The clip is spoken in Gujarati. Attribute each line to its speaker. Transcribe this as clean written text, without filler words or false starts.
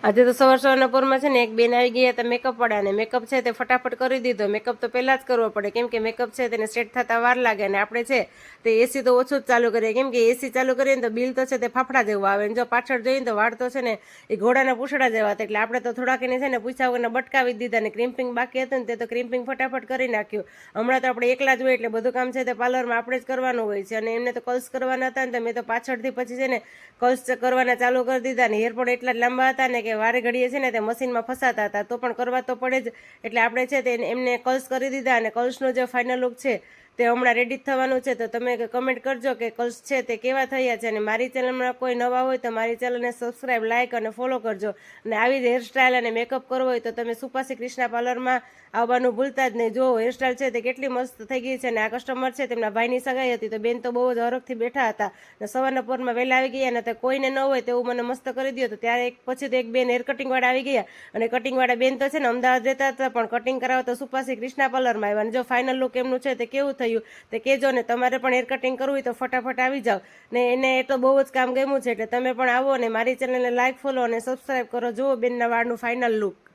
Speaker 1: આજે તો સવારના પોરમાં છે ને એક બેન આવી ગયા હતા મેકઅપ વાળા ને મેકઅપ છે તે ફટાફટ કરી દીધો. મેકઅપ તો પહેલા જ કરવો પડે, કેમ કે મેકઅપ છે તેને સેટ થતા વાર લાગે ને આપણે છે તે એસી તો ઓછું જ ચાલુ કરીએ, કેમ કે એસી ચાલુ કરીએ ને તો બિલ તો છે તે ફાફડા જેવું આવે ને જો પાછળ જોઈએ તો વાળ તો છે ને એ ઘોડાના પૂછડા જેવા હતા. એટલે આપણે તો થોડાક એને છે ને પૂછા વગરના બટકાવી દીધા ને ક્રિમ્પિંગ બાકી હતું ને તે તો ક્રિમ્પિંગ ફટાફટ કરી નાખ્યું. હમણાં તો આપણે એકલા જ હોય એટલે બધું કામ છે તે પાર્લરમાં આપણે જ કરવાનું હોય છે અને એમને તો કર્લ્સ કરવાના હતા ને તો મેં તો પાછળથી પછી છે ને કર્લ્સ કરવાના ચાલુ કરી દીધા ને હેર પણ એટલા જ લાંબા હતા ને કે વારે ઘડીએ છે ને તે મશીનમાં ફસાતા હતા, તો પણ કરવા તો પડે જ. એટલે આપણે છે તે એમને કર્લ્સ કરી દીધા અને કર્લ્સનો જે ફાઇનલ લુક છે તે હમણાં રેડી થવાનું છે. તો તમે કમેન્ટ કરજો કે કર્લ્સ છે તે કેવા થયા છે. અને મારી ચેનલમાં કોઈ નવા હોય તો મારી ચેનલને સબસ્ક્રાઈબ, લાઇક અને ફોલો કરજો. અને આવી જ હેરસ્ટાઈલ અને મેકઅપ કરવો હોય તો તમે સુપાસી કૃષ્ણા પાર્લરમાં આવવાનું ભૂલતા જ નહીં. જો હેરસ્ટાઈલ છે તે કેટલી મસ્ત થઈ ગઈ છે. અને આ કસ્ટમર છે તેમના ભાઈની સગાઈ હતી તો બેન તો બહુ જ હરખથી બેઠા હતા ને સવારના પોરમાં વહેલા આવી ગયા ને તો કોઈને ન હોય તેવું મને મસ્ત કરી દો. તો ત્યારે પછી તો એક બેન હેર કટિંગ વાળા આવી ગયા અને કટિંગ વાળા બેન તો છે ને અમદાવાદ રહેતા હતા પણ કટિંગ કરાવવા તો સુપાસી કૃષ્ણા પાર્લરમાં આવ્યા. અને જો ફાઇનલ લુક એમનું છે તે કેવું થયું તે કહેજો ને. તમારે પણ હેર કટિંગ કરવું હોય તો ફટાફટ આવી જાઓ ને એને એ તો બહુ જ કામ ગમ્યું છે એટલે તમે પણ આવો ને મારી ચેનલને લાઈક, ફોલો અને સબસ્ક્રાઈબ કરો. જુઓ બેનના વાળનું ફાઇનલ લુક.